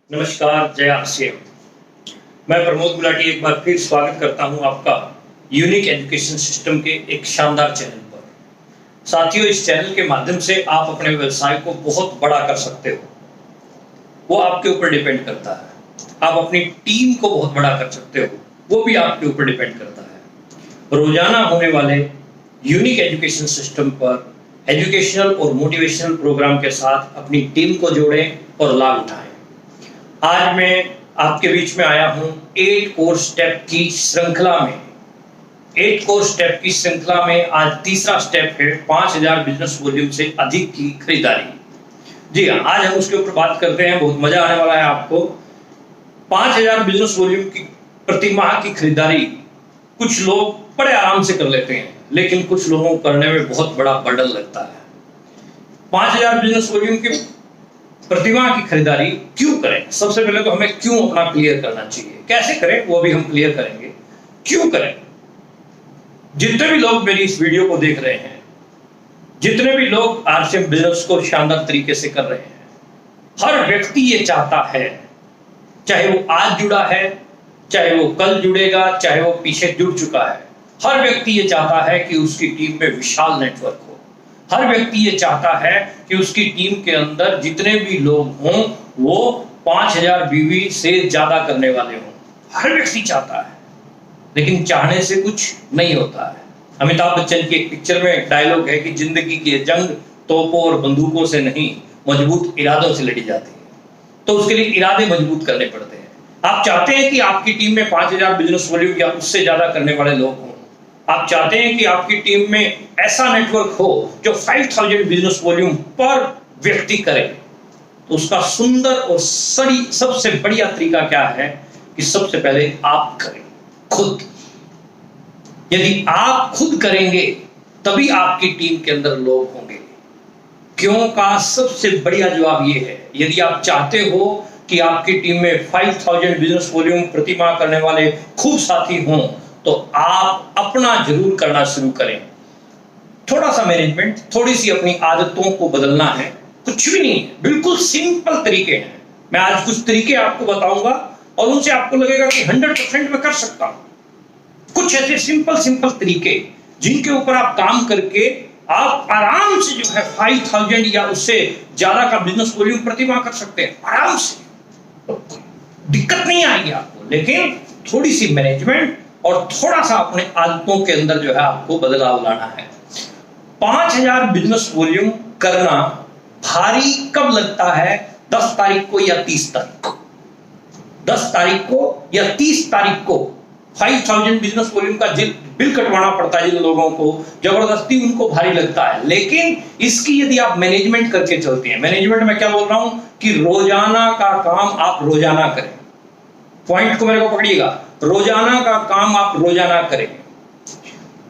नमस्कार, जय आरसीएम। मैं प्रमोद गुलाटी एक बार फिर स्वागत करता हूं आपका यूनिक एजुकेशन सिस्टम के एक शानदार चैनल पर। साथियों, इस चैनल के माध्यम से आप अपने व्यवसाय को बहुत बड़ा कर सकते हो। वो आपके ऊपर डिपेंड करता है। आप अपनी टीम को बहुत बड़ा कर सकते हो, वो भी आपके ऊपर डिपेंड करता है। रोजाना होने वाले यूनिक एजुकेशन सिस्टम पर एजुकेशनल और मोटिवेशनल प्रोग्राम के साथ अपनी टीम को जोड़ें और लाभ उठाएं। आज मैं आपके बीच में आया हूं 8 कोर स्टेप की श्रृंखला में। 8 कोर स्टेप की श्रृंखला में आज तीसरा स्टेप है 5000 बिजनेस वॉल्यूम से अधिक की खरीदारी। जी हाँ, आज हम उसके ऊपर बात करते हैं। बहुत मजा आने वाला है आपको। 5000 बिजनेस वॉल्यूम की प्रति माह की खरीदारी कुछ लोग बड़े आराम से कर लेते हैं, लेकिन कुछ लोगों को करने में बहुत बड़ा बर्डन लगता है। 5000 बिजनेस वॉल्यूम की प्रतिमा की खरीदारी क्यों करें? सबसे पहले तो हमें क्यों अपना क्लियर करना चाहिए। कैसे करें वो भी हम क्लियर करेंगे। क्यों करें? जितने भी लोग मेरी इस वीडियो को देख रहे हैं, जितने भी लोग आरसीएम बिजनेस को शानदार तरीके से कर रहे हैं, हर व्यक्ति ये चाहता है, चाहे वो आज जुड़ा है, चाहे वो कल जुड़ेगा, चाहे वो पीछे जुड़ चुका है, हर व्यक्ति ये चाहता है कि उसकी टीम में विशाल नेटवर्क हो। हर व्यक्ति ये चाहता है कि उसकी टीम के अंदर जितने भी लोग हों वो 5000 बीवी से ज्यादा करने वाले हों। हर व्यक्ति चाहता है, लेकिन चाहने से कुछ नहीं होता है। अमिताभ बच्चन की एक पिक्चर में एक डायलॉग है कि जिंदगी की जंग तोपों और बंदूकों से नहीं, मजबूत इरादों से लड़ी जाती है। तो उसके लिए इरादे मजबूत करने पड़ते हैं। आप चाहते हैं कि आपकी टीम में 5000 बिजनेस वॉल्यूम या उससे ज्यादा करने वाले लोग हों। आप चाहते हैं कि आपकी टीम में ऐसा नेटवर्क हो जो 5000 बिजनेस वॉल्यूम पर व्यक्ति करे। तो उसका सुंदर और सबसे बढ़िया तरीका क्या है कि सबसे पहले आप करें खुद। यदि आप खुद करेंगे तभी आपकी टीम के अंदर लोग होंगे। क्यों का सबसे बढ़िया जवाब ये है, यदि आप चाहते हो कि आपकी टीम में 5000 बिजनेस वॉल्यूम प्रति माह करने वाले खूब साथी हों, तो आप अपना जरूर करना शुरू करें। थोड़ा सा मैनेजमेंट, थोड़ी सी अपनी आदतों को बदलना है। कुछ भी नहीं है, बिल्कुल सिंपल तरीके हैं। मैं आज कुछ तरीके आपको बताऊंगा और उनसे आपको लगेगा कि 100% मैं कर सकता हूं। कुछ ऐसे सिंपल तरीके जिनके ऊपर आप काम करके आप आराम से जो है 5000 या उससे ज्यादा का बिजनेस वॉल्यूम प्रति माह कर सकते हैं। आराम से, दिक्कत नहीं आएगी आपको। लेकिन थोड़ी सी मैनेजमेंट और थोड़ा सा अपने आदतों के अंदर जो है आपको बदलाव लाना है। 5000 बिजनेस वॉल्यूम करना भारी कब लगता है? 10 तारीख को या 30 तारीख को। 10 तारीख को या 30 तारीख को 5000 बिजनेस वॉल्यूम का बिल कटवाना पड़ता है जिन लोगों को, जबरदस्ती उनको भारी लगता है। लेकिन इसकी यदि आप मैनेजमेंट करके चलते हैं, मैनेजमेंट में क्या बोल रहा हूं कि रोजाना का काम आप रोजाना करें। पॉइंट को मेरे को पकड़िएगा, रोजाना का काम आप रोजाना करें।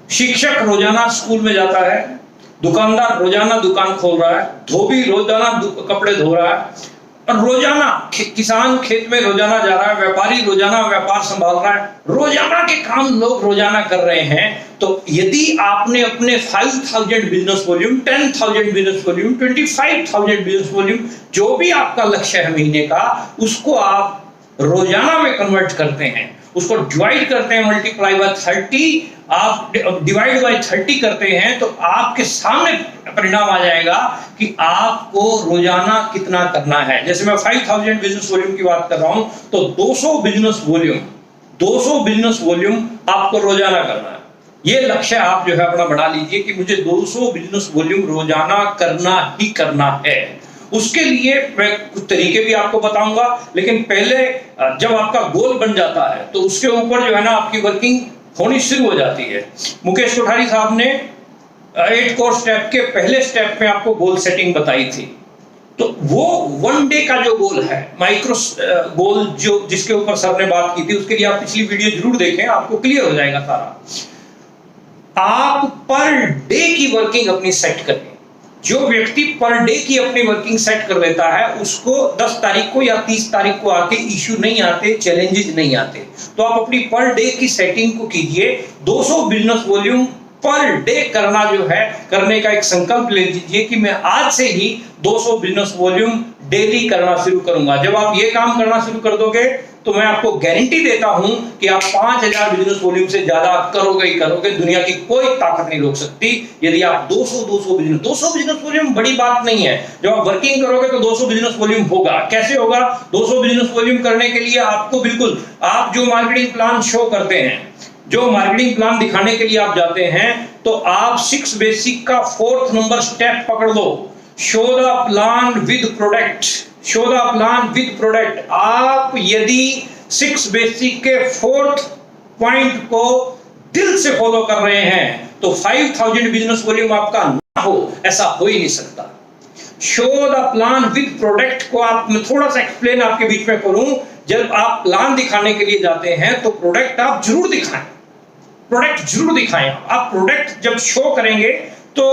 शिक्षक रोजाना स्कूल में जाता है, दुकानदार रोजाना दुकान खोल रहा है, धोबी रोजाना कपड़े धो रहा है, और रोजाना किसान खेत में रोजाना जा रहा है, व्यापारी रोजाना व्यापार संभाल रहा है। रोजाना के काम लोग रोजाना कर रहे हैं। तो यदि आपने अपने 5000 business volume, 10000 business volume, 25000 business volume, जो भी आपका लक्ष्य है महीने का, उसको आप रोजाना में कन्वर्ट करते हैं, उसको डिवाइड करते हैं, मल्टीप्लाई बाय 30, आप डिवाइड बाय 30 करते हैं, तो आपके सामने परिणाम आ जाएगा कि आपको रोजाना कितना करना है। जैसे मैं 5000 बिजनेस वॉल्यूम की बात कर रहा हूं, तो 200 बिजनेस वॉल्यूम आपको रोजाना करना है। ये लक्ष्य आप जो है अपना बना लीजिए कि मुझे 200 बिजनेस वॉल्यूम रोजाना करना ही करना है। उसके लिए मैं कुछ तरीके भी आपको बताऊंगा, लेकिन पहले जब आपका गोल बन जाता है तो उसके ऊपर जो है ना आपकी वर्किंग होनी शुरू हो जाती है। मुकेश कोठारी साहब ने 8 कोर स्टेप के पहले स्टेप में आपको गोल सेटिंग बताई थी। तो वो 1 डे का जो गोल है, माइक्रो गोल, जो जिसके ऊपर सर ने बात की थी, उसके लिए आप पिछली वीडियो जरूर देखें, आपको क्लियर हो जाएगा सारा। आप पर डे की वर्किंग अपनी सेट करें। जो व्यक्ति पर डे की अपनी वर्किंग सेट कर लेता है, उसको 10 तारीख को या 30 तारीख को आके इश्यू नहीं आते, चैलेंजेस नहीं आते। तो आप अपनी पर डे की सेटिंग को कीजिए। 200 बिजनेस वॉल्यूम पर डे करना जो है, करने का एक संकल्प ले लीजिए कि मैं आज से ही 200 बिजनेस वॉल्यूम डेली करना शुरू करूंगा। जब आप ये काम करना शुरू कर दोगे तो मैं आपको गारंटी देता हूं कि आप 5000 बिजनेस वॉल्यूम से ज्यादा करोगे ही करोगे। दुनिया की कोई ताकत नहीं रोक सकती। यदि आप 200 बिजनेस वॉल्यूम बड़ी बात नहीं है। जब आप वर्किंग करोगे तो 200 बिजनेस वॉल्यूम होगा। कैसे होगा? 200 बिजनेस वॉल्यूम करने के लिए आपको बिल्कुल, आप जो मार्केटिंग प्लान शो करते हैं, जो मार्केटिंग प्लान दिखाने के लिए आप जाते हैं, तो आप 6 बेसिक का 4th नंबर स्टेप पकड़ लो, show the plan with product. Show the plan with product. आप यदि 6 बेसिक के 4th पॉइंट को दिल से फॉलो कर रहे हैं तो 5000 बिजनेस वॉल्यूम आपका ना हो, ऐसा हो ही नहीं सकता। Show the plan with product को आप, मैं थोड़ा सा एक्सप्लेन आपके बीच में करूं। जब आप प्लान दिखाने के लिए जाते हैं तो प्रोडक्ट आप जरूर दिखाएं, प्रोडक्ट जरूर दिखाएं। आप प्रोडक्ट जब शो करेंगे तो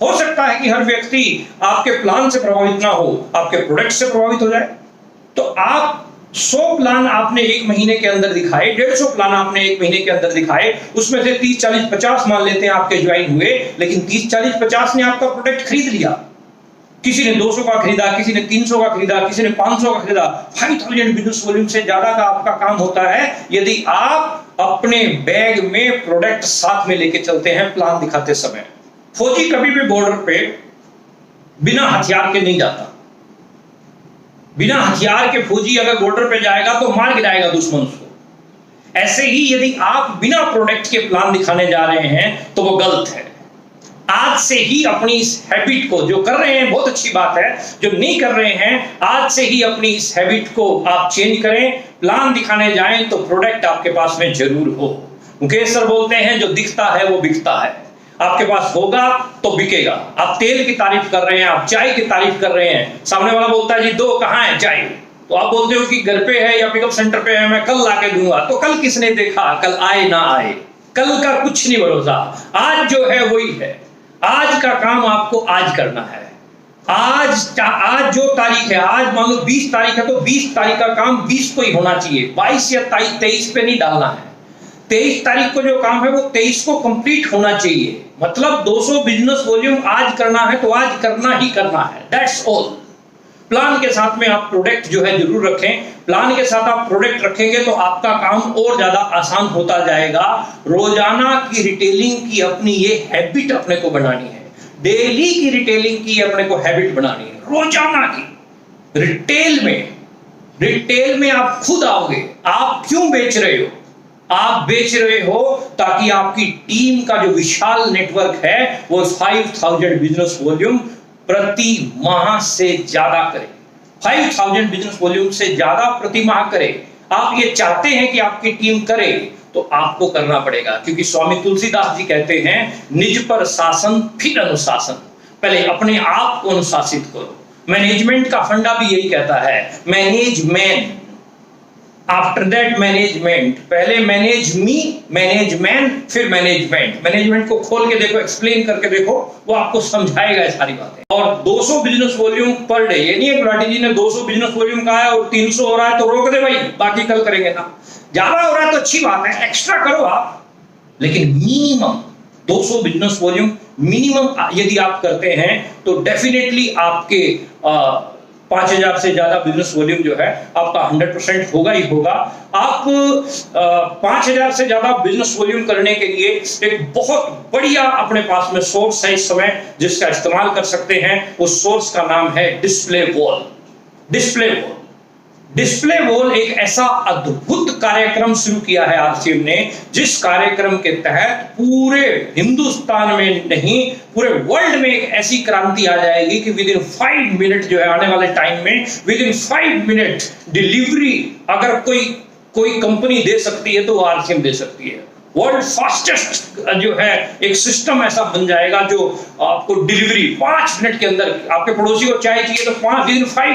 हो सकता है कि हर व्यक्ति आपके प्लान से प्रभावित ना हो, आपके प्रोडक्ट से प्रभावित हो जाए। तो आप 100 प्लान आपने 1 महीने के अंदर दिखाए, 150 प्लान आपने 1 महीने के अंदर दिखाए, उसमें से 30, 40, 50 मान लेते हैं आपके ज्वाइन हुए, लेकिन 30, 40, 50 ने आपका प्रोडक्ट खरीद लिया। किसी ने 200 का खरीदा, किसी ने 300 का खरीदा, किसी ने 500 का खरीदा। 5000 बिजनेस वॉल्यूम से ज्यादा का आपका काम होता है यदि आप अपने बैग में प्रोडक्ट साथ में लेके चलते हैं प्लान दिखाते समय। फौजी कभी भी बॉर्डर पे बिना हथियार के नहीं जाता। बिना हथियार के फौजी अगर बॉर्डर पे जाएगा तो मार गिराएगा दुश्मन को। ऐसे ही यदि आप बिना प्रोडक्ट के प्लान दिखाने जा रहे हैं तो वो गलत है। आज से ही अपनी इस हैबिट को, जो कर रहे हैं बहुत अच्छी बात है, जो नहीं कर रहे हैं आज से ही अपनी इस हैबिट को आप चेंज करें। प्लान दिखाने जाएं तो प्रोडक्ट आपके पास में जरूर हो। मुकेश सर बोलते हैं जो दिखता है वो बिकता है। आपके पास होगा तो बिकेगा। आप तेल की तारीफ कर रहे हैं, आप चाय की तारीफ कर रहे हैं, सामने वाला बोलता है जी दो, कहां है चाय? तो आप बोलते हो कि घर पे है या पिकअप सेंटर पे है, मैं कल लाके दूंगा। तो कल किसने देखा? कल आए ना आए, कल का कुछ नहीं भरोसा। आज जो है वही है। आज का काम आपको आज करना है। आज जो तारीख है, आज मान लो 20 तारीख है तो 20 तारीख का काम 20 को ही होना चाहिए। 22 या 23 पे नहीं डालना है। 23 तारीख को जो काम है वो 23 को कंप्लीट होना चाहिए। मतलब 200 बिजनेस वॉल्यूम आज करना है तो आज करना ही करना है। That's all. प्लान के साथ में आप प्रोडक्ट जो है जरूर रखें। प्लान के साथ आप प्रोडक्ट रखेंगे तो आपका काम और ज्यादा आसान होता जाएगा। रोजाना की रिटेलिंग की अपनी ये हैबिट अपने को बनानी है। डेली की रिटेलिंग की अपने को हैबिट बनानी है, रोजाना की। रिटेल में आप खुद आओगे। आप क्यों बेच रहे हो? आप बेच रहे हो ताकि आपकी टीम का जो विशाल नेटवर्क है वो 5000 बिजनेस वॉल्यूम प्रति माह से ज्यादा करे। 5000 बिजनेस वॉल्यूम से ज्यादा प्रति माह करे। आप ये चाहते हैं कि आपकी टीम करे तो आपको करना पड़ेगा, क्योंकि स्वामी तुलसीदास जी कहते हैं निज पर शासन फिर अनुशासन। पहले अपने आप को अनुशासित करो। मैनेजमेंट का फंडा भी यही कहता है, manage man after that management. पहले मैनेज मी, मैनेज मैन, फिर मैनेजमेंट। मैनेजमेंट को खोल के देखो, एक्सप्लेन करके देखो, वो आपको समझाएगा ये सारी बातें। और 200 बिजनेस वॉल्यूम पर डे, ये नहीं है गुलाटी जी ने 200 बिजनेस वॉल्यूम कहा है और 300 हो रहा है तो रोक दे भाई, बाकी कल करेंगे ना। ज्यादा हो रहा है तो अच्छी बात है, एक्स्ट्रा करो आप, लेकिन मिनिमम 200 बिजनेस वॉल्यूम मिनिमम यदि आप करते हैं तो डेफिनेटली आपके 5000 से ज्यादा बिजनेस वॉल्यूम जो है आपका 100% होगा ही होगा। आप 5000 से ज्यादा बिजनेस वॉल्यूम करने के लिए एक बहुत बढ़िया अपने पास में सोर्स है इस समय जिसका इस्तेमाल कर सकते हैं। उस सोर्स का नाम है डिस्प्ले वॉल। डिस्प्ले वॉल एक ऐसा अद्भुत कार्यक्रम शुरू किया है आरसीएम ने, जिस कार्यक्रम के तहत पूरे हिंदुस्तान में नहीं पूरे वर्ल्ड में एक ऐसी क्रांति आ जाएगी कि विद इन 5 मिनट जो है आने वाले टाइम में, विद इन 5 मिनट डिलीवरी अगर कोई कंपनी दे सकती है तो वो आरसीएम दे सकती है। वर्ल्ड फास्टेस्ट जो है एक सिस्टम ऐसा बन जाएगा जो आपको डिलीवरी 5 मिनट के अंदर, आपके पड़ोसी को चाय चाहिए तो 5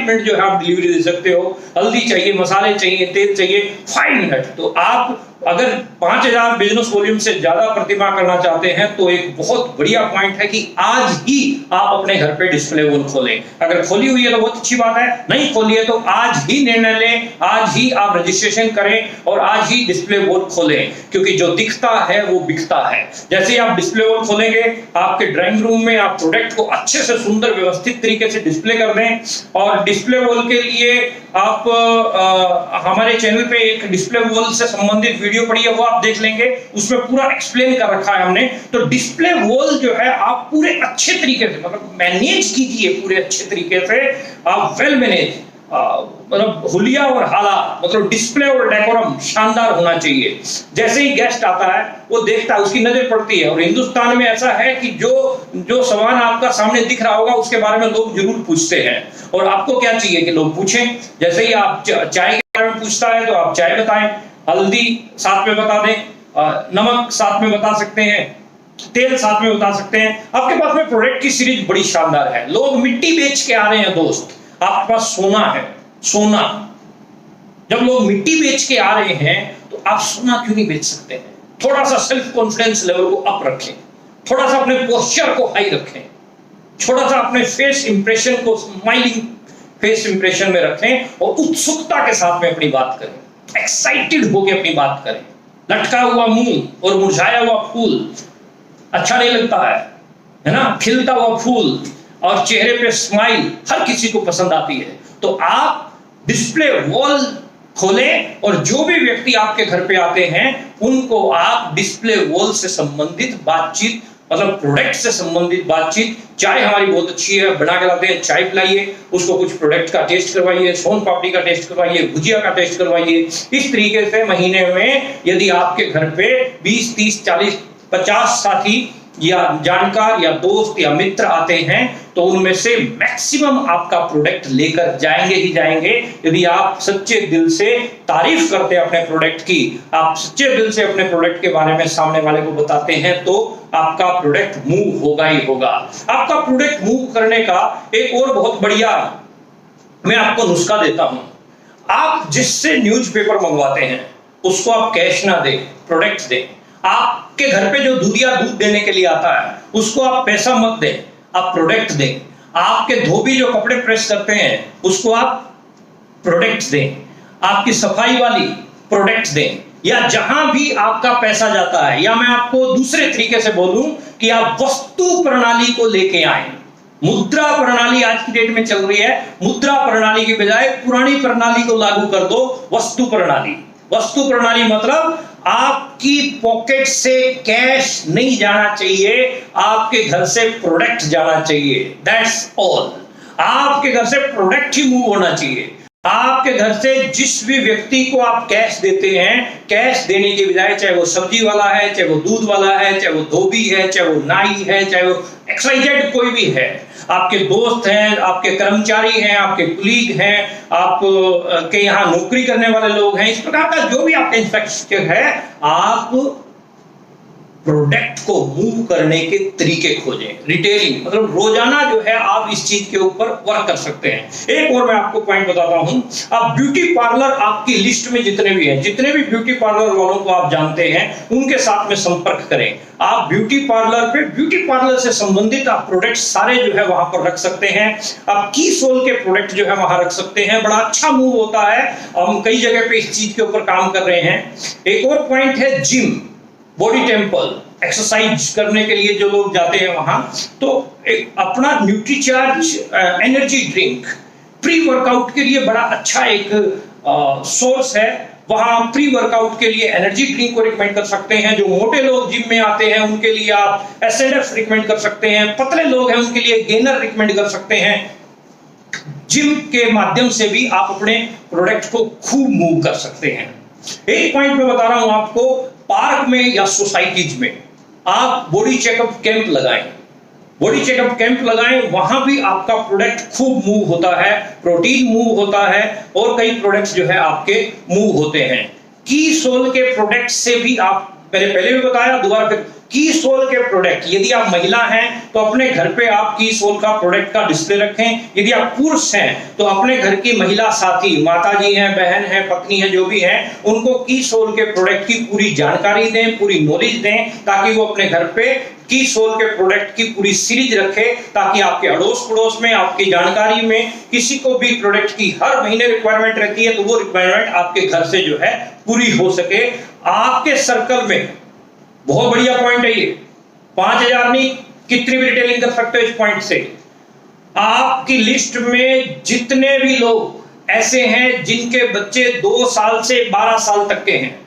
मिनट जो है आप डिलीवरी दे सकते हो। हल्दी चाहिए, मसाले चाहिए, तेल चाहिए, 5 मिनट। तो आप अगर 5000 बिजनेस वॉल्यूम से ज्यादा प्रतिमाह करना चाहते हैं तो एक बहुत बढ़िया पॉइंट है कि आज ही आप अपने घर पे डिस्प्ले वॉल खोलें। अगर खोली हुई है तो बहुत अच्छी बात है, नहीं खोली है तो आज ही निर्णय लें, आज ही आप रजिस्ट्रेशन करें और आज ही डिस्प्ले वॉल खोलें, क्योंकि जो दिखता है वो बिकता है। जैसे ही आप डिस्प्ले वॉल खोलेंगे, आपके ड्राइंग रूम में आप प्रोडक्ट को अच्छे से सुंदर व्यवस्थित तरीके से डिस्प्ले कर दें। और डिस्प्ले वॉल के लिए आप हमारे चैनल पे एक डिस्प्ले वॉल से संबंधित वीडियो पड़ी है, वो आप देख लेंगे, उसमें पूरा एक्सप्लेन कर रखा है हमने। तो डिस्प्ले वॉल जो है आप पूरे अच्छे तरीके से मतलब मैनेज कीजिए, पूरे अच्छे तरीके से आप वेल मैनेज, मतलब हुलिया और हाला, मतलब डिस्प्ले और डेकोरम शानदार होना चाहिए। जैसे ही गेस्ट आता है वो देखता है, उसकी नजर पड़ती है। और हिंदुस्तान में ऐसा है कि जो सामान आपका सामने दिख रहा होगा उसके बारे में लोग जरूर पूछते हैं। और आपको क्या चाहिए कि लोग पूछें। जैसे ही आप चाय के बारे में पूछता है तो आप चाय बताएं, हल्दी साथ में बता दें, नमक साथ में बता सकते हैं, तेल साथ में बता सकते हैं। आपके पास में प्रोडक्ट की सीरीज बड़ी शानदार है। लोग मिट्टी बेच के आ रहे हैं दोस्त, आपके पास सोना है, सोना। जब लोग मिट्टी बेच के आ रहे हैं तो आप सोना क्यों नहीं बेच सकते हैं? थोड़ा सा सेल्फ कॉन्फिडेंस लेवल को अप रखें, थोड़ा सा अपने पोस्चर को हाई रखें, थोड़ा सा अपने फेस इंप्रेशन को स्माइलिंग फेस इंप्रेशन में रखें और उत्सुकता के साथ में अपनी बात करें, एक्साइटेड होकर अपनी बात करें। लटका हुआ मुंह और मुरझाया हुआ फूल अच्छा नहीं लगता है ना? खिलता हुआ फूल और चेहरे पे स्माइल हर किसी को पसंद आती है। तो आप डिस्प्ले वॉल खोलें और जो भी व्यक्ति आपके घर पे आते हैं उनको आप डिस्प्ले वॉल से संबंधित बातचीत, मतलब प्रोडक्ट से संबंधित बातचीत, चाय हमारी बहुत अच्छी है, बना के लाते हैं, चाय पिलाइए, उसको कुछ प्रोडक्ट का टेस्ट करवाइए, सोन पापड़ी का टेस्ट करवाइए, भुजिया का टेस्ट करवाइए। इस तरीके से महीने में यदि आपके घर पे 20, 30, 40, 50 साथी या जानकार या दोस्त या मित्र आते हैं तो उनमें से मैक्सिमम आपका प्रोडक्ट लेकर जाएंगे ही जाएंगे। यदि आप सच्चे दिल से तारीफ करते हैं अपने प्रोडक्ट की, आप सच्चे दिल से अपने प्रोडक्ट के बारे में सामने वाले को बताते हैं तो आपका प्रोडक्ट मूव होगा ही होगा। आपका प्रोडक्ट मूव करने का एक और बहुत बढ़िया मैं आपको नुस्खा देता हूं। आप जिससे न्यूज़पेपर मंगवाते हैं उसको आप कैश ना दें, प्रोडक्ट दें। आपके घर पे जो दूधिया दूध देने के लिए आता है उसको आप पैसा मत दें, आप प्रोडक्ट दें। आपके धोबी जो कपड़े प्रेस करते हैं उसको आप प्रोडक्ट दें। आपकी सफाई वाली प्रोडक्ट दें। या जहां भी आपका पैसा जाता है, या मैं आपको दूसरे तरीके से बोलूं कि आप वस्तु प्रणाली को लेके आए। मुद्रा प्रणाली आज की डेट में चल रही है, मुद्रा प्रणाली के बजाय पुरानी प्रणाली को लागू कर दो, वस्तु प्रणाली। वस्तु प्रणाली मतलब आपकी पॉकेट से कैश नहीं जाना चाहिए, आपके घर से प्रोडक्ट जाना चाहिए। That's all. आपके घर से प्रोडक्ट ही मूव होना चाहिए। आपके घर से जिस भी व्यक्ति को आप कैश देते हैं, कैश देने के बजाय, चाहे वो सब्जी वाला है, चाहे वो दूध वाला है, चाहे वो धोबी है, चाहे वो नाई है, चाहे वो XYZ कोई भी है, आपके दोस्त हैं, आपके कर्मचारी हैं, आपके कुलीग हैं, आप के यहाँ नौकरी करने वाले लोग हैं, इस प्रकार का जो भी आपका इंफ्रास्ट्रक्चर है, आप प्रोडक्ट को मूव करने के तरीके खोजें। रिटेलिंग मतलब रोजाना जो है आप इस चीज के ऊपर वर्क कर सकते हैं। एक और मैं आपको पॉइंट बताता हूं। आप ब्यूटी पार्लर, आपकी लिस्ट में जितने भी हैं, जितने भी ब्यूटी पार्लर वालों को आप जानते हैं, उनके साथ में संपर्क करें। आप ब्यूटी पार्लर पे, ब्यूटी पार्लर से संबंधित आप प्रोडक्ट सारे जो है वहां पर रख सकते हैं। आप की सोल के प्रोडक्ट जो है वहां रख सकते हैं, बड़ा अच्छा मूव होता है। हम कई जगह पे इस चीज के ऊपर काम कर रहे हैं। एक और पॉइंट है जिम, बॉडी टेम्पल, एक्सरसाइज करने के लिए जो लोग जाते हैं वहां, तो एक अपना Nutricharge energy drink pre workout के लिए बड़ा अच्छा एक सोर्स है। वहां प्री वर्कआउट के लिए एनर्जी ड्रिंक को रिकमेंड कर सकते हैं। जो मोटे लोग जिम में आते हैं उनके लिए आप SNF रिकमेंड कर सकते हैं। पतले लोग हैं उनके लिए गेनर रिकमेंड कर सकते हैं। जिम के माध्यम से भी आप अपने प्रोडक्ट को खूब मूव कर सकते हैं। एक पॉइंट मैं बता रहा हूं आपको, पार्क में या सोसाइटीज में आप बॉडी चेकअप कैंप लगाएं। बॉडी चेकअप कैंप लगाएं, वहां भी आपका प्रोडक्ट खूब मूव होता है, प्रोटीन मूव होता है और कई प्रोडक्ट्स जो है आपके मूव होते हैं। की सोल के प्रोडक्ट से भी आप मैंने पहले भी बताया, दोबारा फिर कीसोल के प्रोडक्ट, यदि आप महिला हैं तो अपने घर पे आप कीसोल का प्रोडक्ट का डिस्प्ले रखें। यदि आप पुरुष हैं तो अपने घर की महिला साथी, माताजी हैं, बहन है, पत्नी है, जो भी है, उनको कीसोल के प्रोडक्ट की पूरी जानकारी दें, पूरी नॉलेज दें, ताकि वो अपने घर पे कीसोल के प्रोडक्ट की पूरी सीरीज रखे, ताकि आपके अड़ोस पड़ोस में, आपकी जानकारी में किसी को भी प्रोडक्ट की हर महीने रिक्वायरमेंट रहती है तो वो रिक्वायरमेंट आपके घर से जो है पूरी हो सके। आपके सर्कल में बहुत बढ़िया पॉइंट है ये, 5,000 नहीं, कितनी भी रिटेलिंग कर सकते हो इस पॉइंट से। आपकी लिस्ट में जितने भी लोग ऐसे हैं जिनके बच्चे 2 साल से 12 साल तक के हैं,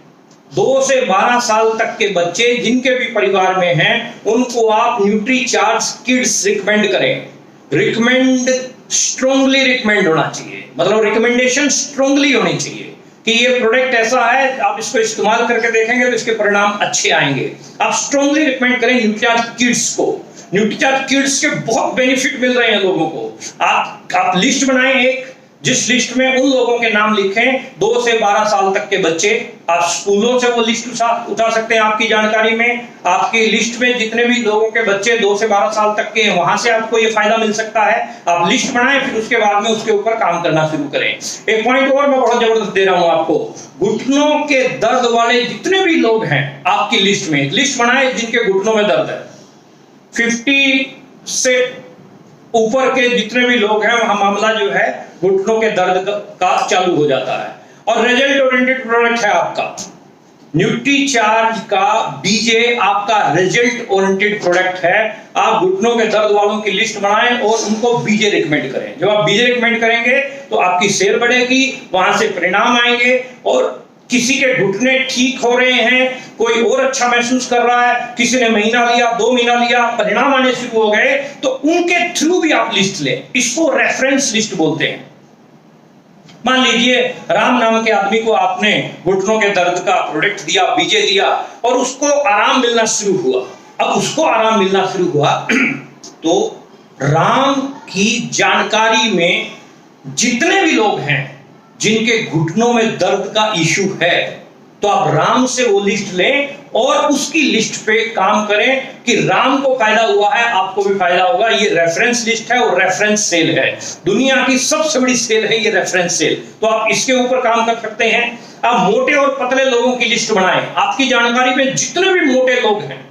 2 से 12 साल तक के बच्चे जिनके भी परिवार में हैं, उनको आप न्यूट्रीचार्ज किड्स रिकमेंड करें। रिकमेंड स्ट्रांगली रिकमेंड होना चाहिए, मतलब रिकमेंडेशन स्ट्रांगली होनी चाहिए कि ये प्रोडक्ट ऐसा है, आप इसको इस्तेमाल करके देखेंगे तो इसके परिणाम अच्छे आएंगे। आप स्ट्रांगली रिकमेंड करें न्यूट्रीचार्ज किड्स को। न्यूट्रीचार्ज किड्स के बहुत बेनिफिट मिल रहे हैं लोगों को। आप लिस्ट बनाएं एक, जिस लिस्ट में उन लोगों के नाम लिखें 2 से 12 साल तक के बच्चे। आप स्कूलों से वो लिस्ट उठा सकते हैं आपकी जानकारी में। आपकी लिस्ट में जितने भी लोगों के बच्चे 2 से 12 साल तक के हैं, वहां से आपको ये फायदा मिल सकता है। आप लिस्ट बनाएं, फिर उसके बाद में उसके ऊपर काम करना शुरू करें। एक पॉइंट और मैं बहुत जबरदस्त दे रहा हूं आपको, घुटनों के दर्द वाले जितने भी लोग हैं आपकी लिस्ट में, एक लिस्ट बनाए जिनके घुटनों में दर्द है। 50 से ऊपर के जितने भी लोग हैं, वहां मामला जो है घुटनों के दर्द का चालू हो जाता है। और रिजल्ट ओरिएंटेड प्रोडक्ट है आपका न्यूट्रीचार्ज का बीजे, आपका रिजल्ट ओरिएंटेड प्रोडक्ट है। आप घुटनों के दर्द वालों की लिस्ट बनाएं और उनको बीजे रिकमेंड करें। जब आप बीजे रिकमेंड करेंगे तो आपकी सेल बढ़ेगी, वहां से परिणाम आएंगे। और किसी के घुटने ठीक हो रहे हैं, कोई और अच्छा महसूस कर रहा है, किसी ने महीना लिया, 2 महीना लिया, परिणाम आने शुरू हो गए, तो उनके थ्रू भी आप लिस्ट लें। इसको रेफरेंस लिस्ट बोलते हैं। मान लीजिए राम नाम के आदमी को आपने घुटनों के दर्द का प्रोडक्ट दिया, बीजे दिया, और उसको आराम मिलना शुरू हुआ। अब उसको आराम मिलना शुरू हुआ तो राम की जानकारी में जितने भी लोग हैं जिनके घुटनों में दर्द का इशू है, तो आप राम से वो लिस्ट लें और उसकी लिस्ट पे काम करें कि राम को फायदा हुआ है, आपको भी फायदा होगा। ये रेफरेंस लिस्ट है और रेफरेंस सेल है। दुनिया की सबसे बड़ी सेल है ये रेफरेंस सेल। तो आप इसके ऊपर काम कर सकते हैं। आप मोटे और पतले लोगों की लिस्ट बनाएं। आपकी जानकारी में जितने भी मोटे लोग हैं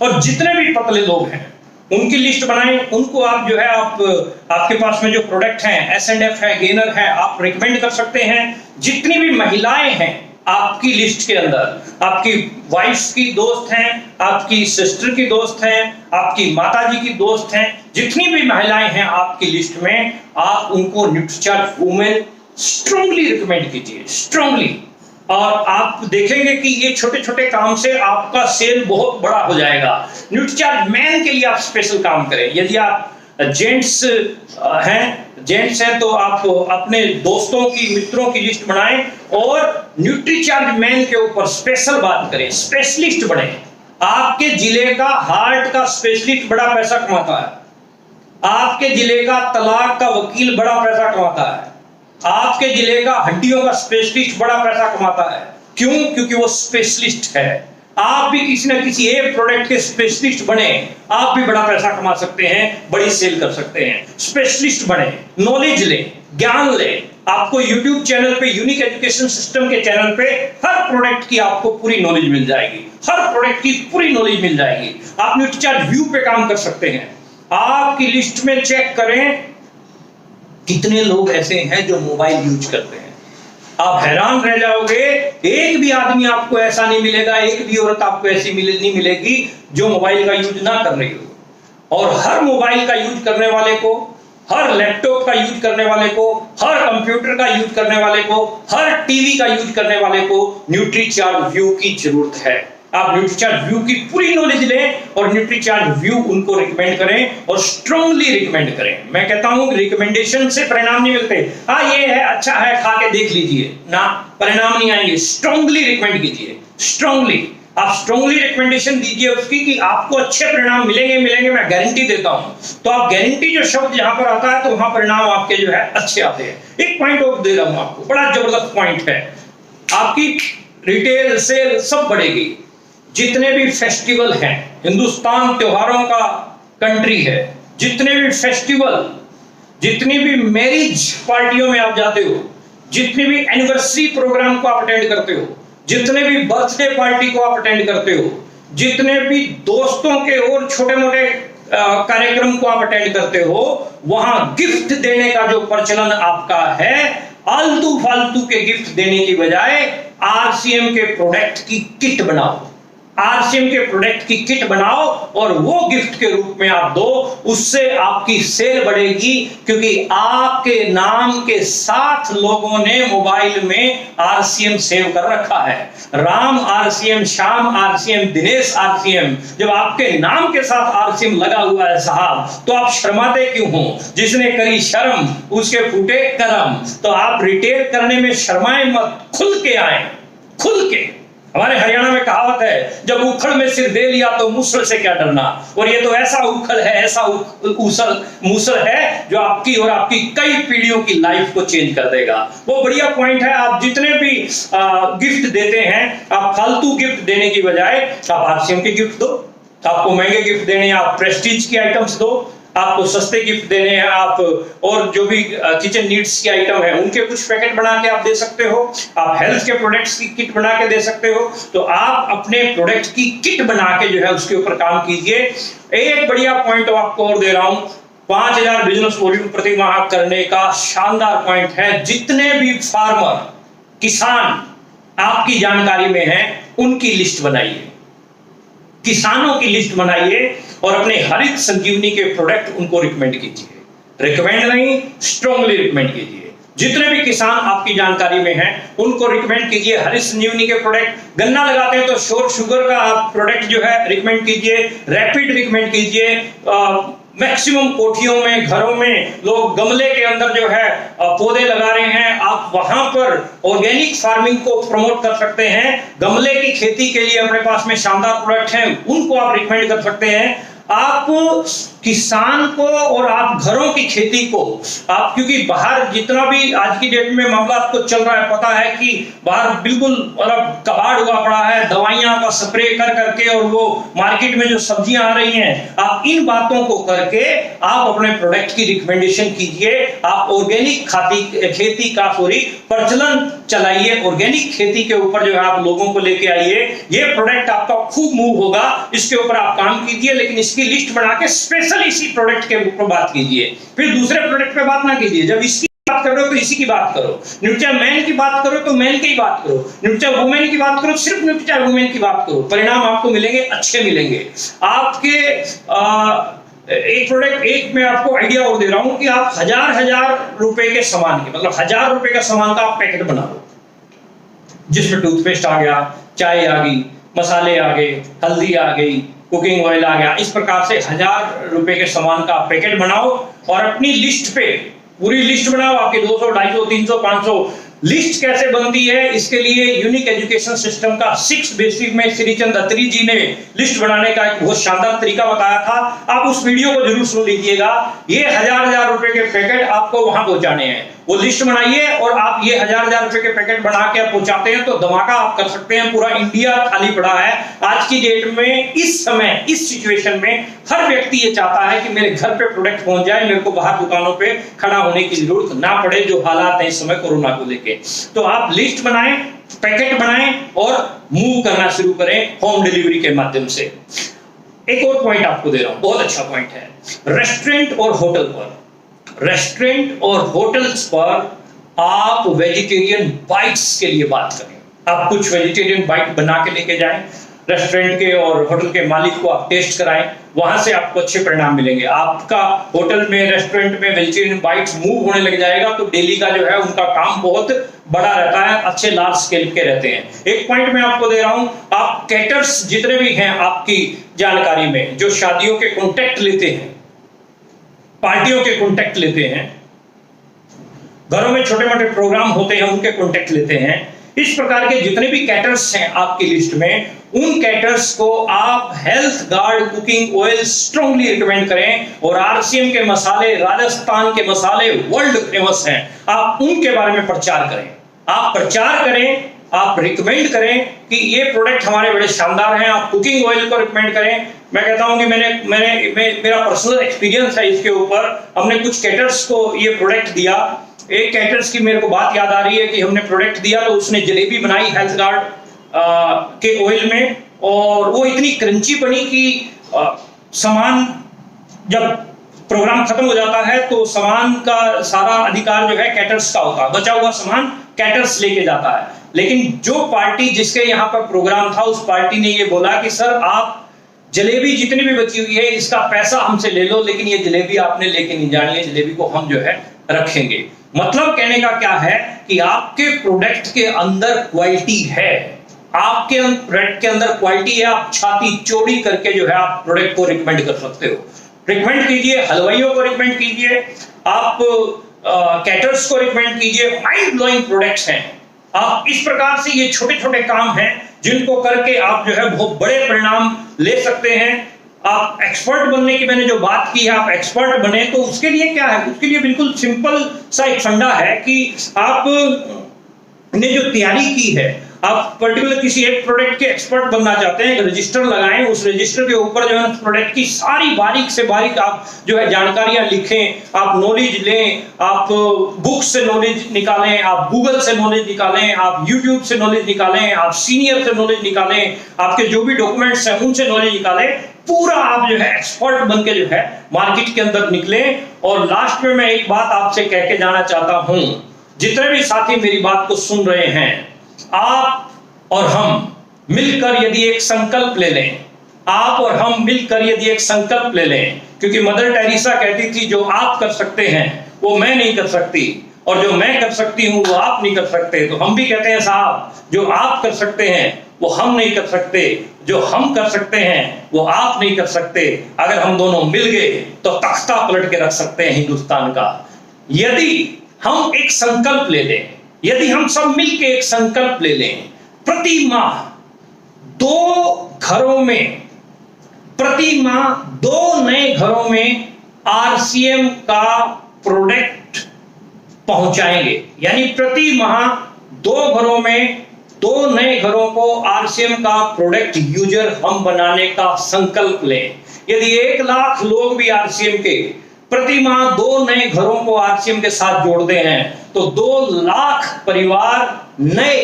और जितने भी पतले लोग हैं, उनकी लिस्ट बनाएं। उनको आप जो है आपके पास में जो प्रोडक्ट हैं, S&F है, गेनर है, आप रिकमेंड कर सकते हैं। जितनी भी महिलाएं हैं आपकी लिस्ट के अंदर, आपकी वाइफ की दोस्त हैं, आपकी सिस्टर की दोस्त हैं, आपकी माताजी की दोस्त हैं, जितनी भी महिलाएं हैं आपकी लिस्ट में, आप उनको न्यूट्रीचार्ज वुमेन स्ट्रांगली रिकमेंड कीजिए, स्ट्रांगली। और आप देखेंगे कि ये छोटे छोटे काम से आपका सेल बहुत बड़ा हो जाएगा। न्यूट्रीचार्ज मैन के लिए आप स्पेशल काम करें। यदि आप जेंट्स हैं तो आप अपने दोस्तों की, मित्रों की लिस्ट बनाएं और न्यूट्रीचार्ज मैन के ऊपर स्पेशल बात करें, स्पेशलिस्ट बने। आपके जिले का हार्ट का स्पेशलिस्ट बड़ा पैसा कमाता है। आपके जिले का तलाक का वकील बड़ा पैसा कमाता है। आपके जिले का हड्डियों का स्पेशलिस्ट बड़ा पैसा कमाता है। क्यों? क्योंकि वो स्पेशलिस्ट है। आप भी किसी न किसी एक प्रोडक्ट के स्पेशलिस्ट बने, आप भी बड़ा पैसा कमा सकते हैं, बड़ी सेल कर सकते हैं। स्पेशलिस्ट बने, नॉलेज ले, ज्ञान ले। आपको YouTube चैनल पे, यूनिक एजुकेशन सिस्टम के चैनल पे हर प्रोडक्ट की आपको पूरी नॉलेज मिल जाएगी। हर प्रोडक्ट की पूरी नॉलेज मिल जाएगी। आप न्यूट्रीचार्ज व्यू पे काम कर सकते हैं। आपकी लिस्ट में चेक करें कितने लोग ऐसे हैं जो मोबाइल यूज करते हैं। आप हैरान रह जाओगे, एक भी आदमी आपको ऐसा नहीं मिलेगा, एक भी औरत आपको ऐसी नहीं मिलेगी जो मोबाइल का यूज ना कर रही हो। और हर मोबाइल का यूज करने वाले को, हर लैपटॉप का यूज करने वाले को, हर कंप्यूटर का यूज करने वाले को, हर टीवी का यूज करने वाले को न्यूट्रीचार्ज व्यू की जरूरत है। आप न्यूट्रीचार्ज व्यू की पूरी नॉलेज लें और न्यूट्रीचार्ज व्यू उनको रिकमेंड करें और स्ट्रांगली रिकमेंड करें। मैं कहता हूं कि रिकमेंडेशन से परिणाम नहीं मिलते। हाँ ये है, अच्छा है, खा के देख लीजिए, ना परिणाम नहीं आएंगे। स्ट्रांगली रिकमेंड कीजिए, स्ट्रांगली। आप स्ट्रांगली रिकमेंडेशन दीजिए उसकी कि आपको अच्छे परिणाम मिलेंगे, मैं गारंटी देता हूं। तो आप गारंटी जो शब्द यहां पर आता है तो वहां परिणाम आपके जो है अच्छे आते हैं। एक पॉइंट और दे रहा हूं आपको, बड़ा जबरदस्त पॉइंट है। आपकी रिटेल सेल सब बढ़ेगी। जितने भी फेस्टिवल हैं, हिंदुस्तान त्योहारों का कंट्री है, जितने भी फेस्टिवल, जितनी भी मैरिज पार्टियों में आप जाते हो, जितने भी एनिवर्सरी प्रोग्राम को आप अटेंड करते हो, जितने भी बर्थडे पार्टी को आप अटेंड करते हो, जितने भी दोस्तों के और छोटे मोटे कार्यक्रम को आप अटेंड करते हो, वहां गिफ्ट देने का जो प्रचलन आपका है, आलतू फालतू के गिफ्ट देने की बजाय आरसीएम के प्रोडक्ट की किट बनाओ, आरसीएम के प्रोडक्ट की किट बनाओ और वो गिफ्ट के रूप में आप दो। उससे आपकी सेल बढ़ेगी, क्योंकि आपके नाम के साथ लोगों ने मोबाइल में आरसीएम सेव कर रखा है। Ram RCM, Shyam RCM, Dinesh RCM. जब आपके नाम के साथ आरसीएम लगा हुआ है साहब, तो आप शर्माते क्यों हो? जिसने करी शर्म उसके फूटे करम। तो आप रिटेल करने में शर्माए मत, खुल के आए, खुल के। हमारे हरियाणा में कहावत है, जब उखड़ में सिर दे लिया तो मूसल से क्या डरना। और ये तो ऐसा उखड़ है, ऐसा मूसल है जो आपकी और आपकी कई पीढ़ियों की लाइफ को चेंज कर देगा। वो बढ़िया पॉइंट है। आप जितने भी गिफ्ट देते हैं, आप फालतू गिफ्ट देने की बजाय आप आरसीएम के गिफ्ट दो। आपको महंगे गिफ्ट देने हैं, आप प्रेस्टीज की आइटम्स दो। आपको सस्ते गिफ्ट देने हैं, आप और जो भी किचन नीड्स की आइटम है उनके कुछ पैकेट बना के आप दे सकते हो। आप हेल्थ के प्रोडक्ट्स की किट बना के दे सकते हो। तो आप अपने प्रोडक्ट की किट बना के जो है उसके ऊपर काम कीजिए। एक बढ़िया पॉइंट आपको और दे रहा हूं, 5000 बिजनेस वॉल्यूम प्रति माह करने का शानदार पॉइंट है। जितने भी फार्मर, किसान आपकी जानकारी में हैं, उनकी लिस्ट बनाइए, किसानों की लिस्ट बनाइए और अपने हरित संजीवनी के प्रोडक्ट उनको रिकमेंड कीजिए। रिकमेंड नहीं, स्ट्रांगली रिकमेंड कीजिए। जितने भी किसान आपकी जानकारी में हैं, उनको रिकमेंड कीजिए हरित संजीवनी के प्रोडक्ट। गन्ना लगाते हैं तो श्योर शुगर का आप प्रोडक्ट जो है रिकमेंड कीजिए, रैपिड रिकमेंड कीजिए। मैक्सिमम कोठियों में, घरों में लोग गमले के अंदर जो है पौधे लगा रहे हैं, आप वहां पर ऑर्गेनिक फार्मिंग को प्रमोट कर सकते हैं। गमले की खेती के लिए अपने पास में शानदार प्रोडक्ट हैं, उनको आप रिकमेंड कर सकते हैं। आप किसान को और आप घरों की खेती को आप, क्योंकि बाहर जितना भी आज की डेट में मामला आपको चल रहा है, पता है कि बाहर बिल्कुल मतलब कबाड़ हुआ पड़ा है, दवाइयां का स्प्रे कर करके, और वो मार्केट में जो सब्जियां आ रही हैं, आप इन बातों को करके आप अपने प्रोडक्ट की रिकमेंडेशन कीजिए। आप ऑर्गेनिक खेती का प्रचलन चलाइए, ऑर्गेनिक खेती के ऊपर जो है आप लोगों को लेके आइए। ये प्रोडक्ट आपका खूब मूव होगा, इसके ऊपर आप काम कीजिए, लेकिन इसकी लिस्ट बना के स्पेशल इसी प्रोडक्ट के ऊपर बात कीजिए। फिर दूसरे प्रोडक्ट पे बात ना कीजिए। जब इसकी बात करो तो इसी की बात करो। न्यूट्रिया मैन की बात करो तो मैन की बात करो। न्यूट्रिया वुमेन की बात करो, सिर्फ न्यूट्रिया वुमेन की बात करो। परिणाम आपको मिलेंगे, अच्छे मिलेंगे। आपके एक प्रोडक्ट, एक मैं आपको आइडिया और दे रहा हूं कि आप हजार रुपए के सामान के, मतलब 1000 रुपए का सामान का आप पैकेट बना लो, जिसमें टूथपेस्ट आ गया, चाय आ गई, मसाले आ गए, हल्दी आ गई, कुकिंग ऑयल आ गया। इस प्रकार से 1000 रुपए के सामान का पैकेट बनाओ और अपनी लिस्ट पे पूरी लिस्ट बनाओ। आपके 200, 250, 300, 500 लिस्ट कैसे बनती है, इसके लिए यूनिक एजुकेशन सिस्टम का 6 बेसिक में श्रीचंद अत्री जी ने लिस्ट बनाने का एक बहुत शानदार तरीका बताया था। आप उस वीडियो को जरूर सुन लीजिएगा। ये 1000 रुपए के पैकेट आपको वहां पहुंचाने हैं। वो लिस्ट बनाइए और आप ये 1000 रुपए के पैकेट बना के आप पहुंचाते हैं तो धमाका आप कर सकते हैं। पूरा इंडिया खाली पड़ा है आज की डेट में। इस समय, इस सिचुएशन में हर व्यक्ति ये चाहता है कि मेरे घर पे प्रोडक्ट पहुंच जाए, मेरे को बाहर दुकानों पे खड़ा होने की जरूरत ना पड़े, जो हालात है इस समय कोरोना को लेके। तो आप लिस्ट बनाएं, पैकेट बनाएं और मूव करना शुरू करें होम डिलीवरी के माध्यम से। एक और पॉइंट आपको दे रहा हूं, बहुत अच्छा पॉइंट है। रेस्टोरेंट और होटल पर, रेस्टोरेंट और होटल्स पर आप वेजिटेरियन बाइट्स के लिए बात करें। आप कुछ वेजिटेरियन बाइट बना के लेके जाएं, रेस्टोरेंट के और होटल के मालिक को आप टेस्ट कराएं, वहां से आपको अच्छे परिणाम मिलेंगे। आपका होटल में, रेस्टोरेंट में वेजिटेरियन बाइट्स मूव होने लग जाएगा तो डेली का जो है उनका काम बहुत बड़ा रहता है, अच्छे लार्ज स्केल के रहते हैं। एक पॉइंट मैं आपको दे रहा हूं, आप कैटर्स जितने भी हैं आपकी जानकारी में, जो शादियों के कॉन्टेक्ट लेते हैं, पार्टियों के कॉन्टेक्ट लेते हैं, घरों में छोटे मोटे प्रोग्राम होते हैं उनके कॉन्टेक्ट लेते हैं, इस प्रकार के जितने भी कैटर्स हैं आपकी लिस्ट में, उन कैटर्स को आप health guard cooking oil strongly recommend करें। और आरसीएम के मसाले, राजस्थान के मसाले वर्ल्ड फेमस हैं, आप उनके बारे में प्रचार करें। आप प्रचार करें, आप रिकमेंड करें कि ये प्रोडक्ट हमारे बड़े शानदार हैं, आप कुकिंग ऑयल को रिकमेंड करें। मैं कहता हूं कि मेरा पर्सनल एक्सपीरियंस है इसके ऊपर। हमने कुछ कैटर्स को ये प्रोडक्ट दिया। एक कैटर्स की मेरे को बात याद आ रही है कि हमने प्रोडक्ट दिया तो उसने जलेबी बनाई हेल्थ गार्ड के ऑयल में, और वो इतनी क्रंची बनी कि सामान जब प्रोग्राम खत्म हो जाता है तो सामान का सारा अधिकार जो है कैटर्स का होता है, बचा हुआ सामान कैटर्स लेके जाता है। लेकिन जो पार्टी जिसके यहाँ पर प्रोग्राम था उस पार्टी ने ये बोला कि सर आप जलेबी जितनी भी बची हुई है इसका पैसा हमसे ले लो, लेकिन ये जलेबी आपने लेके नहीं जानी है, जलेबी को हम जो है रखेंगे। मतलब कहने का क्या है कि आपके प्रोडक्ट के अंदर क्वालिटी है, आपके प्रोडक्ट के अंदर क्वालिटी है, आप छाती चौड़ी करके जो है आप प्रोडक्ट को रिकमेंड कर सकते हो। रिकमेंड कीजिए, हलवाइयों को रिकमेंड कीजिए, आप कैटर्स को रिकमेंड कीजिए। माइंड ब्लोइंग प्रोडक्ट्स हैं। आप इस प्रकार से ये छोटे छोटे काम हैं जिनको करके आप जो है बहुत बड़े परिणाम ले सकते हैं। आप एक्सपर्ट बनने की मैंने जो बात की है, आप एक्सपर्ट बने तो उसके लिए क्या है, उसके लिए बिल्कुल सिंपल सा एक फंडा है कि आप ने जो तैयारी की है, आप पर्टिकुलर किसी एक प्रोडक्ट के एक्सपर्ट बनना चाहते हैं, एक रजिस्टर लगाएं, उस रजिस्टर के ऊपर जो है प्रोडक्ट की सारी बारीक से बारीक आप जो है जानकारियां लिखें, आप नॉलेज लें, आप बुक से नॉलेज निकालें, आप गूगल से नॉलेज निकालें, आप यूट्यूब से नॉलेज निकालें, आप सीनियर से नॉलेज निकालें, आपके जो भी डॉक्यूमेंट्स हैं उनसे नॉलेज निकालें। पूरा आप जो है एक्सपर्ट बन के जो है मार्केट के अंदर निकले। और लास्ट में मैं एक बात आपसे कह के जाना चाहता हूं, जितने भी साथी मेरी बात को सुन रहे हैं, आप और हम मिलकर यदि एक संकल्प ले लें, आप और हम मिलकर यदि एक संकल्प ले लें, क्योंकि मदर टेरेसा कहती थी जो आप कर सकते हैं वो मैं नहीं कर सकती, और जो मैं कर सकती हूं वो आप नहीं कर सकते। तो हम भी कहते हैं साहब, जो आप कर सकते हैं वो हम नहीं कर सकते, जो हम कर सकते हैं वो आप नहीं कर सकते। अगर हम दोनों मिल गए तो तख्ता पलट के रख सकते हैं हिंदुस्तान का। यदि हम एक संकल्प ले लें, यदि हम सब मिलकर एक संकल्प ले लें, प्रति माह 2 घरों में, प्रति माह 2 नए घरों में आरसीएम का प्रोडक्ट पहुंचाएंगे, यानी प्रति माह 2 घरों में 2 नए घरों को आरसीएम का प्रोडक्ट यूजर हम बनाने का संकल्प लें। यदि 1 लाख लोग भी आरसीएम के प्रति माह 2 नए घरों को आरसीएम के साथ जोड़ते हैं तो 2 लाख परिवार नए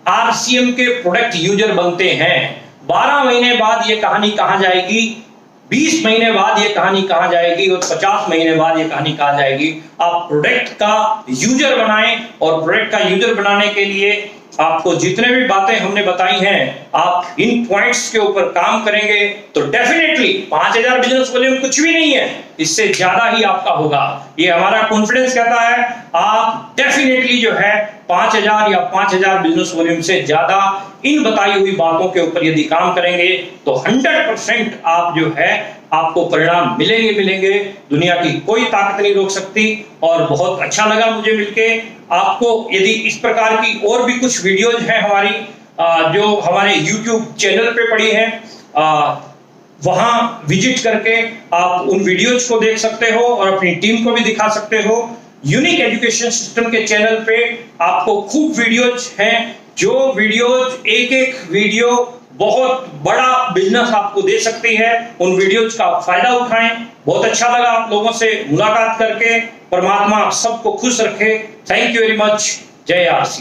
आरसीएम के प्रोडक्ट यूजर बनते हैं। 12 महीने बाद ये कहानी कहां जाएगी, 20 महीने बाद ये कहानी कहां जाएगी, और 50 महीने बाद ये कहानी कहां जाएगी। आप प्रोडक्ट का यूजर बनाएं, और प्रोडक्ट का यूजर बनाने के लिए आपको जितने भी बातें हमने बताई हैं, आप इन पॉइंट्स के ऊपर काम करेंगे तो डेफिनेटली 5000 बिजनेस वॉल्यूम कुछ भी नहीं है, इससे ज्यादा ही आपका होगा। ये हमारा कॉन्फिडेंस कहता है। आप डेफिनेटली जो है 5000 या 5000 बिजनेस वॉल्यूम से ज्यादा इन बताई हुई बातों के ऊपर यदि काम करेंगे तो 100% आप जो है आपको परिणाम मिलेंगे। दुनिया की कोई ताकत नहीं रोक सकती। और बहुत अच्छा लगा मुझे मिलके। आपको यदि इस प्रकार की और भी कुछ वीडियोज हैं हमारी जो हमारे YouTube चैनल पे पड़ी हैं, वहां विजिट करके आप उन वीडियोज को देख सकते हो और अपनी टीम को भी दिखा सकते हो। यूनिक एजुकेशन सिस्टम के चैनल पे आपको खूब वीडियोज हैं, जो वीडियोज एक वीडियो बहुत बड़ा बिजनेस आपको दे सकती है। उन वीडियोज का फायदा उठाएं। बहुत अच्छा लगा आप लोगों से मुलाकात करके। परमात्मा सबको खुश रखे। Thank you very much. जय आरसीएम।